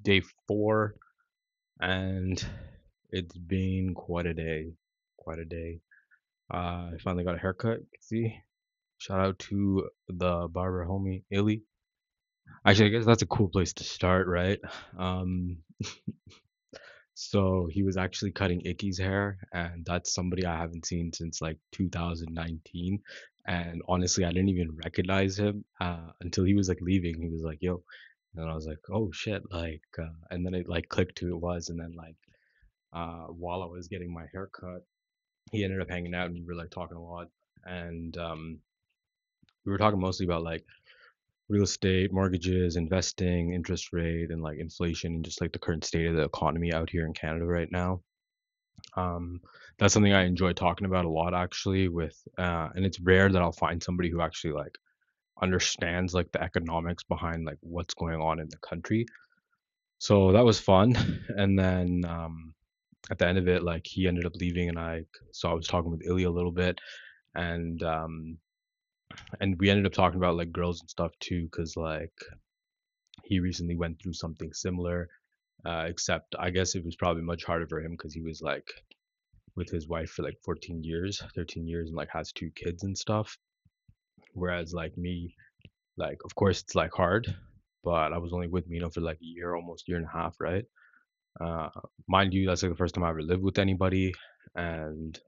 day 4, and it's been quite a day. Quite a day. I finally got a haircut. See, shout out to the barber homie Illy. Actually, I guess that's a cool place to start, right? Um, so he was actually cutting Icky's hair, and that's somebody I haven't seen since like 2019. And honestly, I didn't even recognize him until he was like leaving. He was like, "Yo," and I was like, "Oh shit!" And then it like clicked who it was, and then like while I was getting my hair cut, he ended up hanging out and we were like talking a lot. And we were talking mostly about like real estate, mortgages, investing, interest rate, and like inflation and just like the current state of the economy out here in Canada right now. Um, that's something I enjoy talking about a lot actually and it's rare that I'll find somebody who actually like understands like the economics behind like what's going on in the country. So that was fun. And then at the end of it, like he ended up leaving, and I was talking with Ilya a little bit, and we ended up talking about like girls and stuff too, because like he recently went through something similar, except I guess it was probably much harder for him because he was like with his wife for like 14 years, 13 years, and like has 2 kids and stuff. Whereas like me, like of course it's like hard, but I was only with Mino for like a year, almost year and a half, right? Uh, Mind you, that's like the first time I ever lived with anybody, and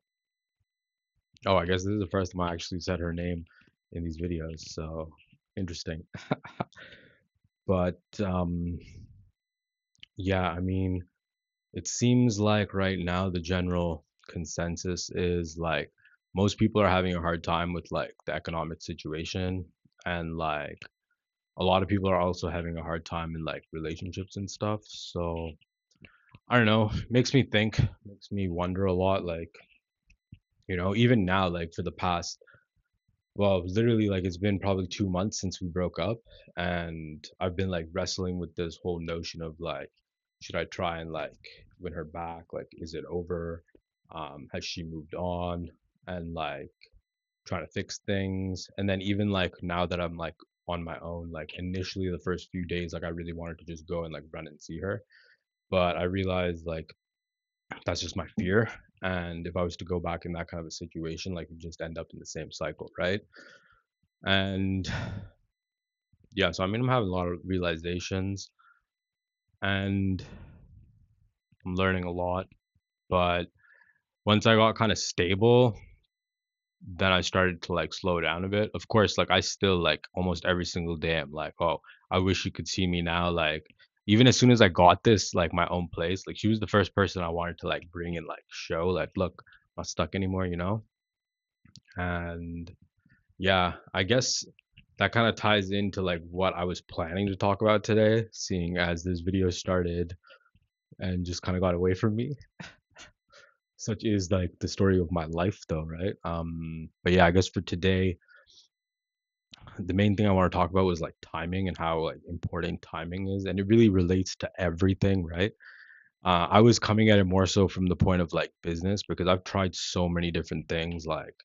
oh, I guess this is the first time I actually said her name in these videos, so interesting. But yeah, I mean, it seems like right now the general consensus is like most people are having a hard time with like the economic situation, and like a lot of people are also having a hard time in like relationships and stuff. So I don't know, makes me think, makes me wonder a lot, like, even now, like for the past, well, literally, like it's been probably 2 months since we broke up, and I've been like wrestling with this whole notion of like, should I try and like win her back? Like, is it over? Has she moved on? And like trying to fix things. And then even like now that I'm like on my own, like initially the first few days, like I really wanted to just go and like run and see her, but I realized like that's just my fear. And if I was to go back in that kind of a situation, like you just end up in the same cycle, right? And yeah, so I mean, I'm having a lot of realizations and I'm learning a lot. But once I got kind of stable, then I started to like slow down a bit. Of course, like I still like almost every single day, I'm like, oh, I wish you could see me now. Like, even as soon as I got this, like my own place, like she was the first person I wanted to like bring and like show, like, look, I'm not stuck anymore, you know? And yeah, I guess that kind of ties into like what I was planning to talk about today, seeing as this video started and just kind of got away from me. Such is like the story of my life though, right? But yeah, I guess for today, the main thing I want to talk about was like timing and how like important timing is, and it really relates to everything, right? I was coming at it more so from the point of like business because I've tried so many different things like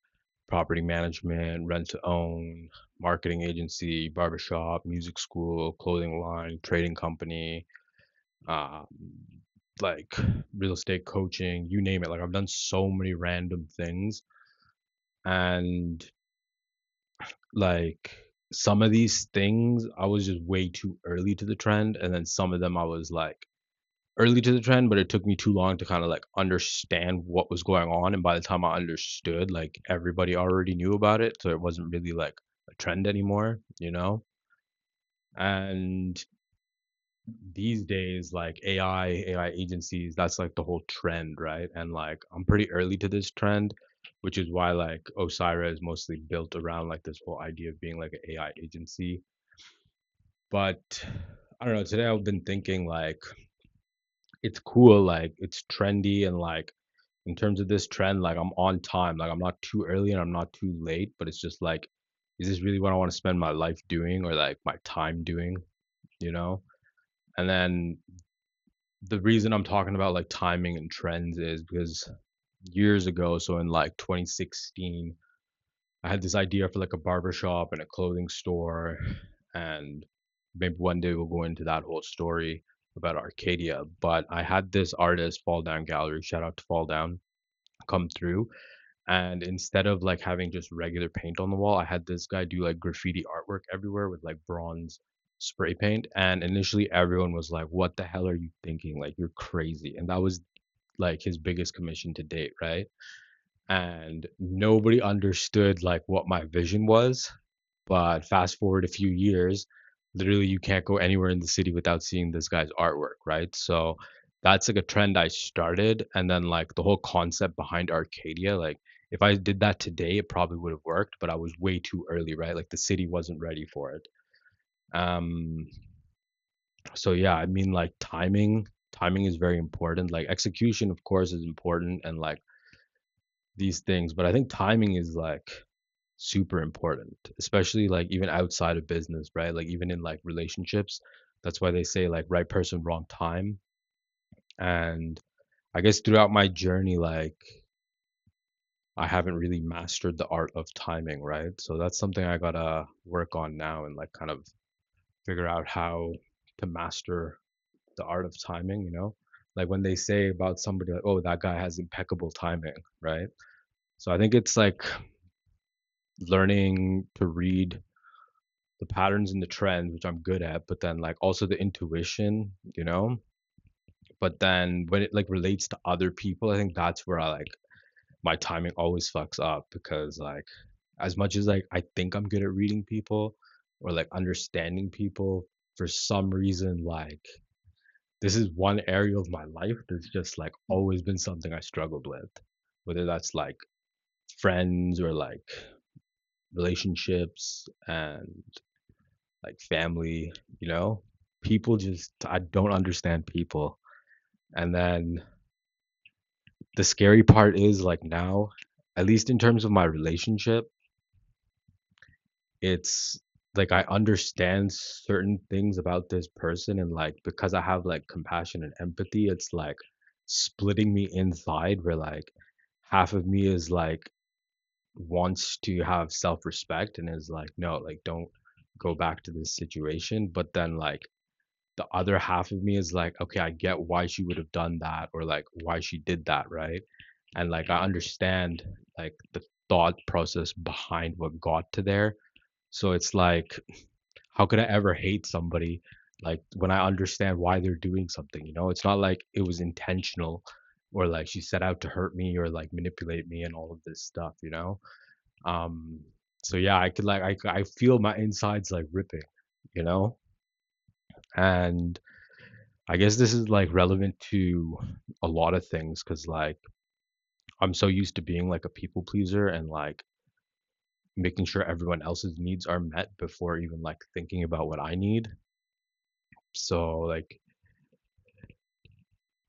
property management, rent to own, marketing agency, barbershop, music school, clothing line, trading company, um, like real estate coaching, you name it. Like I've done so many random things, and like some of these things I was just way too early to the trend, and then some of them I was like early to the trend, but it took me too long to kind of like understand what was going on. And by the time I understood, like everybody already knew about it, so it wasn't really like a trend anymore, you know? And these days, like AI agencies, that's like the whole trend, right? And like I'm pretty early to this trend, which is why like Osira is mostly built around like this whole idea of being like an AI agency. But I don't know, today I've been thinking like it's cool, like it's trendy, and like in terms of this trend, like I'm on time. Like I'm not too early and I'm not too late, but it's just like, is this really what I want to spend my life doing or like my time doing, you know? And then the reason I'm talking about like timing and trends is because years ago, so in like 2016, I had this idea for like a barber shop and a clothing store, and maybe one day we'll go into that whole story. about Arcadia, but I had this artist, Fall Down Gallery, shout out to Fall Down, come through. And instead of like having just regular paint on the wall, I had this guy do like graffiti artwork everywhere with like bronze spray paint. And initially everyone was like, what the hell are you thinking? Like, you're crazy. And that was like his biggest commission to date, right? And nobody understood like what my vision was. But fast forward a few years, literally you can't go anywhere in the city without seeing this guy's artwork, right? So that's like a trend I started. And then like the whole concept behind Arcadia, like if I did that today, it probably would have worked, but I was way too early, right? Like the city wasn't ready for it. Um, so yeah, I mean like timing is very important. Like execution, of course, is important and like these things, but I think timing is like super important, especially like even outside of business, right? Like even in like relationships. That's why they say like right person, wrong time. And I guess throughout my journey, like I haven't really mastered the art of timing, right? So that's something I gotta work on now and like kind of figure out how to master the art of timing, you know? Like when they say about somebody like, oh, that guy has impeccable timing, right? So I think it's like learning to read the patterns and the trends, which I'm good at, but then like also the intuition, you know? But then when it like relates to other people, I think that's where I like my timing always fucks up because like as much as like I think I'm good at reading people or like understanding people, for some reason like this is one area of my life that's just like always been something I struggled with. Whether that's like friends or like relationships and like family, you know? People just, I don't understand people. And then the scary part is like now, at least in terms of my relationship, it's like I understand certain things about this person, and like because I have like compassion and empathy, it's like splitting me inside where like half of me is like wants to have self-respect and is like no, like don't go back to this situation, but then like the other half of me is like, okay, I get why she would have done that or like why she did that, right? And like I understand like the thought process behind what got to there. So it's like, how could I ever hate somebody like when I understand why they're doing something, you know? It's not like it was intentional or like she set out to hurt me or like manipulate me and all of this stuff, you know? Um so yeah, I could like I feel my insides like ripping, you know? And I guess this is like relevant to a lot of things because like I'm so used to being like a people pleaser and like making sure everyone else's needs are met before even like thinking about what I need. So like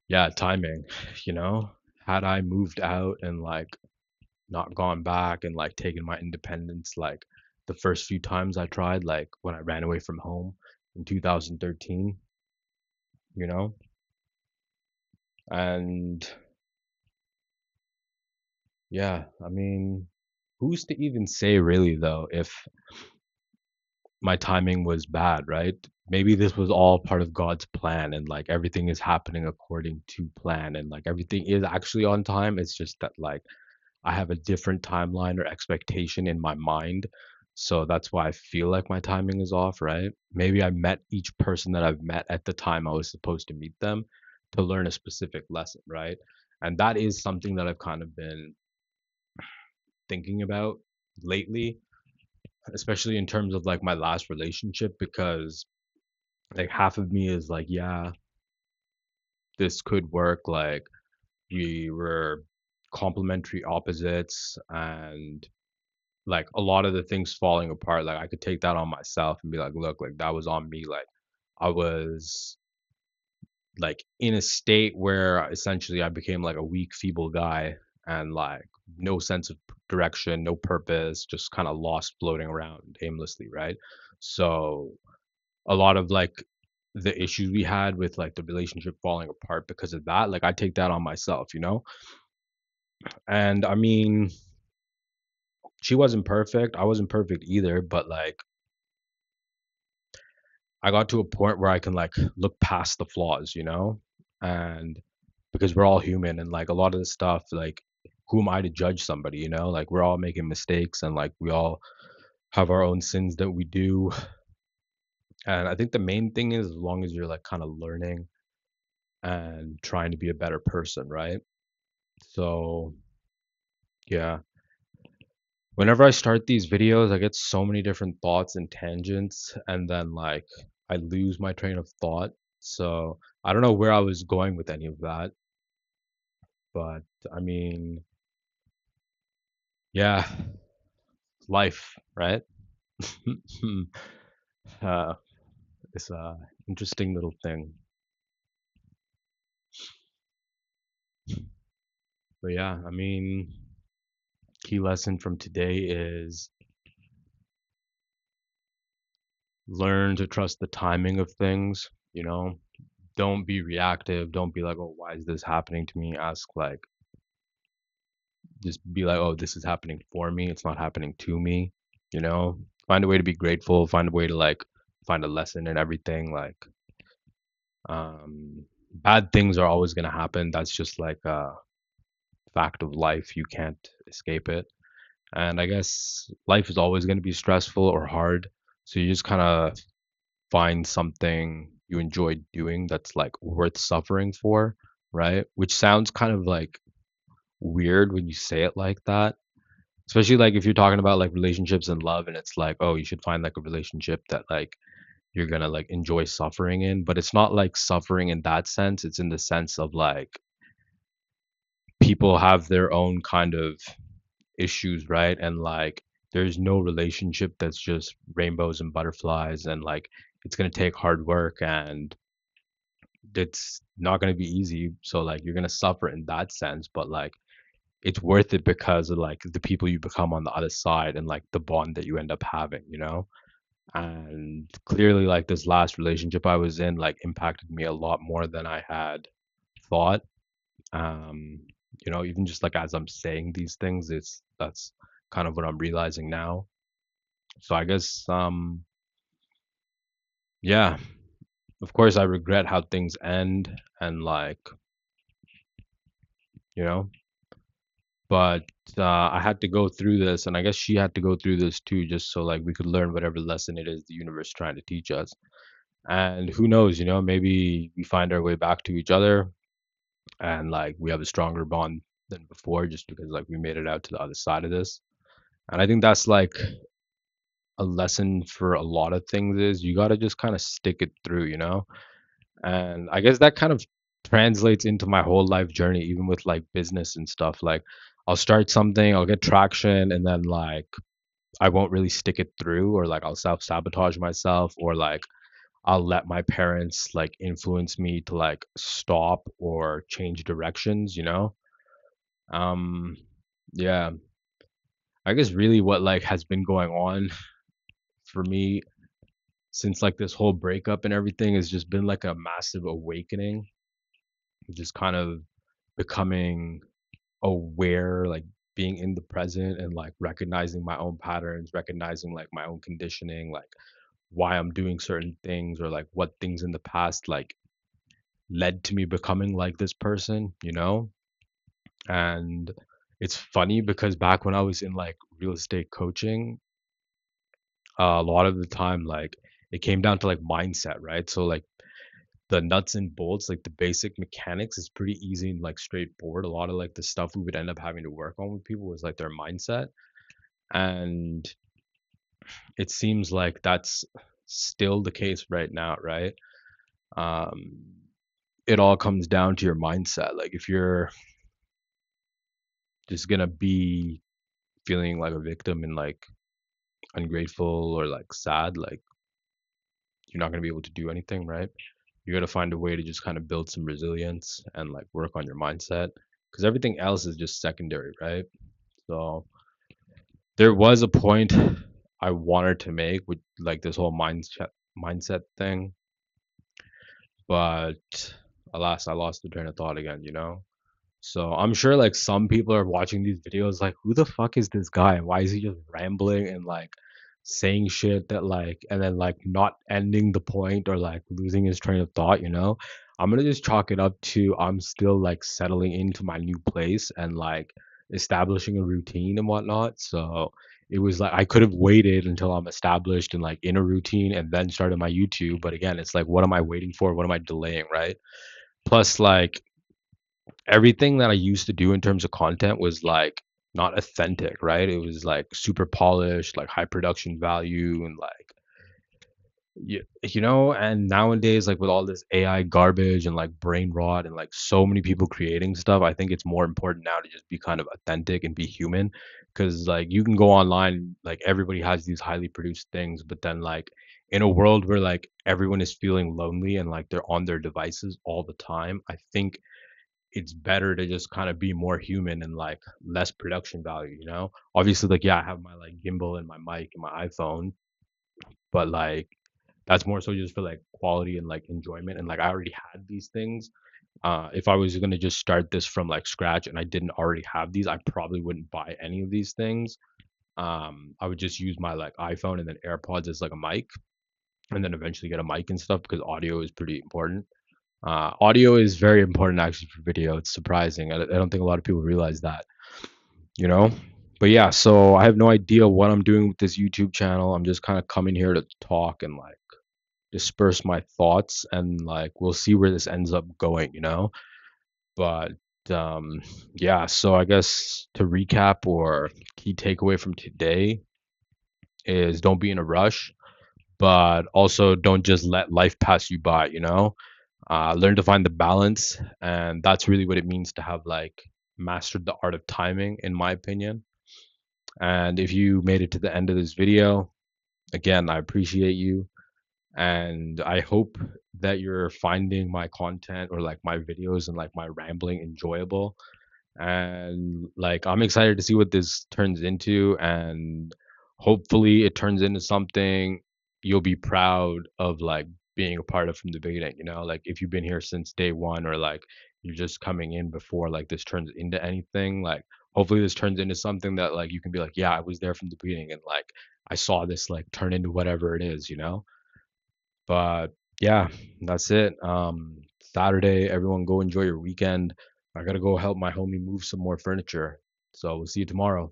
yeah, timing, you know, had I moved out and like not gone back and like taken my independence like the first few times I tried, like when I ran away from home in 2013, you know, and yeah, I mean, who's to even say really though if my timing was bad, right? Maybe this was all part of God's plan and like everything is happening according to plan and like everything is actually on time. It's just that like I have a different timeline or expectation in my mind. So that's why I feel like my timing is off, right? Maybe I met each person that I've met at the time I was supposed to meet them to learn a specific lesson, right? And that is something that I've kind of been thinking about lately, especially in terms of like my last relationship, because like half of me is like, yeah, this could work. Like we were complementary opposites and like a lot of the things falling apart, like I could take that on myself and be like, look, like that was on me. Like I was like in a state where essentially I became like a weak, feeble guy and like no sense of direction, no purpose, just kind of lost floating around aimlessly, right? So a lot of like the issues we had with like the relationship falling apart because of that, like I take that on myself, you know? And I mean, she wasn't perfect. I wasn't perfect either, but like I got to a point where I can like look past the flaws, and because we're all human and like a lot of the stuff, like who am I to judge somebody, Like we're all making mistakes and like we all have our own sins that we do. And I think the main thing is as long as you're like kind of learning and trying to be a better person, right? So, yeah. Whenever I start these videos, I get so many different thoughts and tangents, and then like I lose my train of thought. So I don't know where I was going with any of that, but I mean, yeah, life, right? uh, it's a interesting little thing. But yeah, I mean, key lesson from today is learn to trust the timing of things, Don't be reactive. Don't be like, oh, why is this happening to me? Ask like, just be like, oh, this is happening for me. It's not happening to me. Find a way to be grateful. Find a way to like find a lesson in everything. Like, bad things are always gonna happen. That's just like a fact of life. You can't escape it. And I guess life is always gonna be stressful or hard. So you just kind of find something you enjoy doing that's like worth suffering for, right? Which sounds kind of like weird when you say it like that. Especially like if you're talking about like relationships and love and it's like, oh, you should find like a relationship that like you're gonna like enjoy suffering in. But it's not like suffering in that sense. It's in the sense of like people have their own kind of issues, right? And like there's no relationship that's just rainbows and butterflies and like it's gonna take hard work and it's not gonna be easy. So like you're gonna suffer in that sense, but like it's worth it because of like the people you become on the other side and like the bond that you end up having. And clearly like this last relationship I was in like impacted me a lot more than I had thought. um Even just like as I'm saying these things, that's kind of what I'm realizing now. So I guess yeah, of course I regret how things end and like you know but I had to go through this, and I guess she had to go through this too, just so like we could learn whatever lesson it is the universe is trying to teach us. And who knows, maybe we find our way back to each other, and like we have a stronger bond than before, just because like we made it out to the other side of this. And I think that's like a lesson for a lot of things is you got to just kind of stick it through. And I guess that kind of translates into my whole life journey, even with like business and stuff. Like I'll start something, I'll get traction, and then like I won't really stick it through, or like I'll self sabotage myself, or like I'll let my parents like influence me to like stop or change directions. Um, yeah, I guess really what like has been going on for me since like this whole breakup and everything has just been like a massive awakening, just kind of becoming aware, like being in the present and like recognizing my own patterns, recognizing like my own conditioning, like why I'm doing certain things or like what things in the past like led to me becoming like this person. And it's funny because back when I was in like real estate coaching, a lot of the time like it came down to like mindset, right? So like the nuts and bolts, like the basic mechanics is pretty easy and like straightforward. A lot of like the stuff we would end up having to work on with people was like their mindset. And it seems like that's still the case right now, right? Um, it all comes down to your mindset. Like if you're just gonna be feeling like a victim and like ungrateful or like sad, like you're not gonna be able to do anything, right? You gotta find a way to just kind of build some resilience and like work on your mindset because everything else is just secondary, right? So there was a point I wanted to make with like this whole mindset thing, but alas, I lost the train of thought again. So I'm sure like some people are watching these videos like, who the fuck is this guy? And why is he just rambling and like saying shit that like and then like not ending the point or like losing his train of thought, you know. I'm gonna just chalk it up to I'm still like settling into my new place and like establishing a routine and whatnot. So it was like I could have waited until I'm established and like in a routine and then started my YouTube. But again, it's like what am I waiting for? What am I delaying, right? Plus, like everything that I used to do in terms of content was like not authentic, right? It was like super polished, like high production value, and like you know, and nowadays, like with all this AI garbage and like brain rot and like so many people creating stuff, I think it's more important now to just be kind of authentic and be human. Because like you can go online, like everybody has these highly produced things, but then like in a world where like everyone is feeling lonely and like they're on their devices all the time, I think it's better to just kind of be more human and like less production value, you know? Obviously, like, yeah, I have my like gimbal and my mic and my iPhone, but like that's more so just for like quality and like enjoyment. And like I already had these things. If I was gonna just start this from like scratch and I didn't already have these, I probably wouldn't buy any of these things. I would just use my like iPhone and then AirPods as like a mic, and then eventually get a mic and stuff because audio is pretty important. Audio is very important actually for video. It's surprising. I don't think a lot of people realize that, you know? But yeah, so I have no idea what I'm doing with this YouTube channel. I'm just kind of coming here to talk and like disperse my thoughts and like we'll see where this ends up going, you know? But um yeah, so I guess to recap or key takeaway from today is don't be in a rush, but also don't just let life pass you by, you know? Learn to find the balance, and that's really what it means to have like mastered the art of timing, in my opinion. And if you made it to the end of this video, again, I appreciate you, and I hope that you're finding my content or like my videos and like my rambling enjoyable. And like I'm excited to see what this turns into, and hopefully it turns into something you'll be proud of like being a part of from the beginning, you know, like if you've been here since day one or like you're just coming in before like this turns into anything, like hopefully this turns into something that like you can be like, yeah, I was there from the beginning and like I saw this like turn into whatever it is, you know. But yeah, that's it. Saturday, everyone go enjoy your weekend. I gotta go help my homie move some more furniture. So we'll see you tomorrow.